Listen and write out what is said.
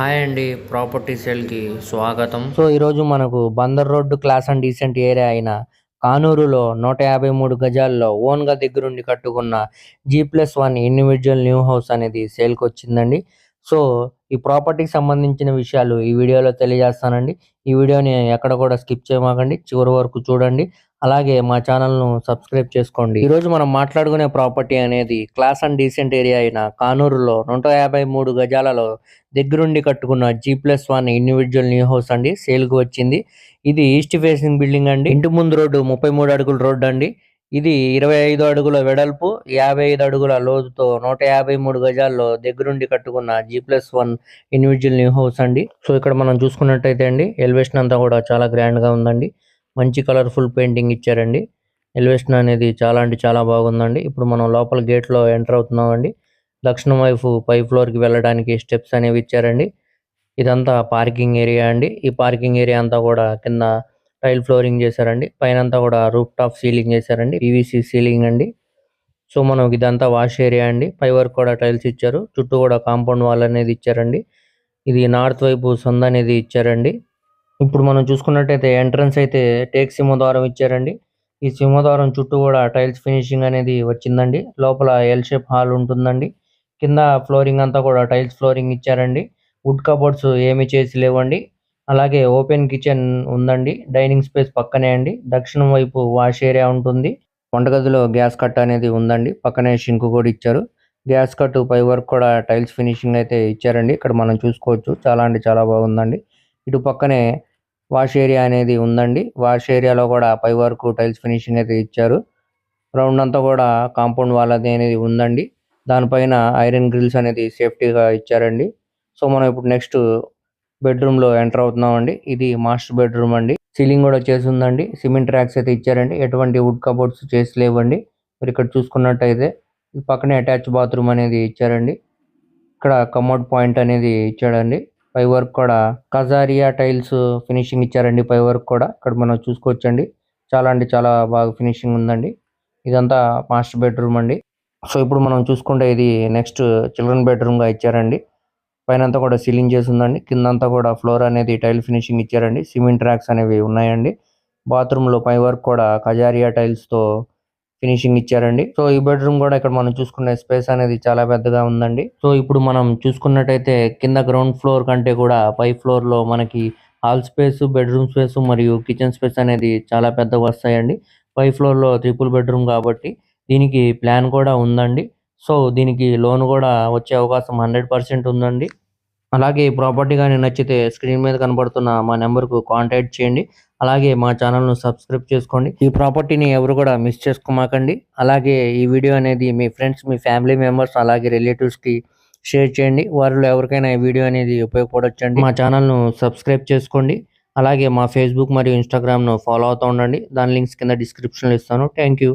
Hi అండి. Property సేల్‌కి స్వాగతం. సో, ఈరోజు మనకు Bandar road class and decent area అయిన కానూరులో 153 గజాల్లో ఓన్‌గా దగ్గరుండి కట్టుకున్న జీ+1 ఇండివిడ్యువల్ న్యూ హౌస్ అనేది సేల్‌కొచ్చిందండి. సో, ఈ ప్రాపర్టీకి సంబంధించిన విషయాలు ఈ వీడియోలో తెలియజేస్తానండి. ఈ వీడియోని ఎక్కడ కూడా స్కిప్ చేయమాకండి. చివరి వరకు చూడండి. అలాగే మా ఛానల్‌ను సబ్స్క్రైబ్ చేసుకోండి. ఈరోజు మనం మాట్లాడుకునే ప్రాపర్టీ అనేది క్లాస్ అండ్ డీసెంట్ ఏరియా అయిన కానూరులో 153 గజాలలో దగ్గరుండి కట్టుకున్న జీ+1 ఇండివిడ్యువల్ న్యూ హౌస్ అండి. సేల్‌కి వచ్చింది. ఇది ఈస్ట్ ఫేసింగ్ బిల్డింగ్ అండి. ఇంటి ముందు రోడ్డు 33 అడుగుల రోడ్డు అండి. ఇది 25 అడుగుల వెడల్పు, 55 అడుగుల లోతుతో 153 గజాల్లో దగ్గరుండి కట్టుకున్న జీ+1 ఇండివిడ్యువల్ న్యూ హౌస్ అండి. సో, ఇక్కడ మనం చూసుకున్నట్టయితే అండి ఎలివేషన్ అంతా కూడా చాలా గ్రాండ్‌గా ఉందండి. మంచి కలర్‌ఫుల్ పెయింటింగ్ ఇచ్చారండి. ఎలివేషన్ అనేది చాలా అంటే చాలా బాగుందండి. ఇప్పుడు మనం లోపల గేట్‌లో ఎంటర్ అవుతున్నామండి. దక్షిణం వైపు పై ఫ్లోర్‌కి వెళ్ళడానికి స్టెప్స్ అనేవి ఇచ్చారండి. ఇదంతా పార్కింగ్ ఏరియా అండి. ఈ పార్కింగ్ ఏరియా అంతా కూడా కింద టైల్ ఫ్లోరింగ్ చేశారండి. పైనంతా కూడా రూఫ్ టాప్ సీలింగ్ చేశారండి. పీవీసీ సీలింగ్ అండి. సో, మనకి ఇదంతా వాష్ ఏరియా అండి. పై వరకు కూడా టైల్స్ ఇచ్చారు. చుట్టూ కూడా కాంపౌండ్ వాల్ అనేది ఇచ్చారండి. ఇది నార్త్ వైపు సందు అనేది ఇచ్చారండి. ఇప్పుడు మనం చూసుకున్నట్టయితే ఎంట్రన్స్ అయితే టేక్ సింహద్వారం ఇచ్చారండి. ఈ సింహద్వారం చుట్టూ కూడా టైల్స్ ఫినిషింగ్ అనేది వచ్చిందండి. లోపల ఎల్ షేప్ హాల్ ఉంటుందండి. కింద ఫ్లోరింగ్ అంతా కూడా టైల్స్ ఫ్లోరింగ్ ఇచ్చారండి. వుడ్ కబోర్డ్స్ ఏమి చేసి లేవండి. అలాగే ఓపెన్ కిచెన్ ఉందండి. డైనింగ్ స్పేస్ పక్కనే అండి. దక్షిణం వైపు వాష్ ఏరియా ఉంటుంది. వంటగదిలో గ్యాస్ కట్ అనేది ఉందండి. పక్కనే షింక్ కూడా ఇచ్చారు. గ్యాస్ కట్ పై వరకు కూడా టైల్స్ ఫినిషింగ్ అయితే ఇచ్చారండి. ఇక్కడ మనం చూసుకోవచ్చు. చాలా అంటే చాలా బాగుందండి. ఇటు పక్కనే వాష్ ఏరియా అనేది ఉందండి. వాష్ ఏరియాలో కూడా పై వరకు టైల్స్ ఫినిషింగ్ అయితే ఇచ్చారు. రౌండ్ అంతా కూడా కాంపౌండ్ వాల్ అనేది ఉందండి. దానిపైన ఐరన్ గ్రిల్స్ అనేది సేఫ్టీగా ఇచ్చారండి. సో, మనం ఇప్పుడు నెక్స్ట్ బెడ్రూమ్‌లో ఎంటర్ అవుతున్నామండి. ఇది మాస్టర్ బెడ్రూమ్ అండి. సీలింగ్ కూడా చేసి ఉందండి. సిమెంట్ ర్యాక్స్ అయితే ఇచ్చారండి. ఎటువంటి వుడ్ కబోర్డ్స్ చేసి లేవండి. మీరు ఇక్కడ చూసుకున్నట్టయితే పక్కనే అటాచ్ బాత్రూమ్ అనేది ఇచ్చారండి. ఇక్కడ కమోడ్ పాయింట్ అనేది ఇచ్చాడండి. పై వరకు కూడా కజారియా టైల్స్ ఫినిషింగ్ ఇచ్చారండి. పై వరకు కూడా ఇక్కడ మనం చూసుకోవచ్చండి. చాలా అంటే చాలా బాగా ఫినిషింగ్ ఉందండి. ఇదంతా మాస్టర్ బెడ్రూమ్ అండి. సో, ఇప్పుడు మనం చూసుకుంటే ఇది నెక్స్ట్ చిల్డ్రన్ బెడ్రూమ్‌గా ఇచ్చారండి. పైనంతా కూడా సీలింగ్ చేసి ఉందండి. కిందంతా కూడా ఫ్లోర్ అనేది టైల్ ఫినిషింగ్ ఇచ్చారండి. సిమెంట్ ర్యాక్స్ అనేవి ఉన్నాయండి. బాత్రూమ్‌లో పై వరకు కూడా కజారియా టైల్స్‌తో ఫినిషింగ్ ఇచ్చారండి. సో, ఈ బెడ్రూమ్ కూడా ఇక్కడ మనం చూసుకునే స్పేస్ అనేది చాలా పెద్దగా ఉందండి. సో, ఇప్పుడు మనం చూసుకున్నట్టయితే కింద గ్రౌండ్ ఫ్లోర్ కంటే కూడా పై ఫ్లోర్‌లో మనకి హాల్ స్పేస్, బెడ్రూమ్ స్పేస్ మరియు కిచెన్ స్పేస్ అనేది చాలా పెద్దగా వస్తాయండి. పై ఫ్లోర్‌లో ట్రిపుల్ బెడ్రూమ్ కాబట్టి దీనికి ప్లాన్ కూడా ఉందండి. సో, దీనికి లోన్ కూడా వచ్చే అవకాశం 100% ఉందండి. అలాగే ఈ ప్రాపర్టీ గాని నచ్చితే స్క్రీన్ మీద కనబడుతున్న మా నంబర్‌కు కాంటాక్ట్ చేయండి. అలాగే మా ఛానల్‌ను సబ్స్క్రైబ్ చేసుకోండి. ఈ ప్రాపర్టీని ఎవరు కూడా మిస్ చేసుకోమాకండి. అలాగే ఈ వీడియో అనేది మీ ఫ్రెండ్స్, మీ ఫ్యామిలీ మెంబర్స్ అలాగే రిలేటివ్స్‌కి షేర్ చేయండి. వారిలో ఎవరికైనా ఈ వీడియో అనేది ఉపయోగపడొచ్చండి. మా ఛానల్‌ను సబ్స్క్రైబ్ చేసుకోండి. అలాగే మా ఫేస్‌బుక్ మరియు ఇన్‌స్టాగ్రామ్‌ను ఫాలో అవుతూ ఉండండి. దాని లింక్స్ కింద డిస్క్రిప్షన్‌లో ఇస్తాను. Thank you.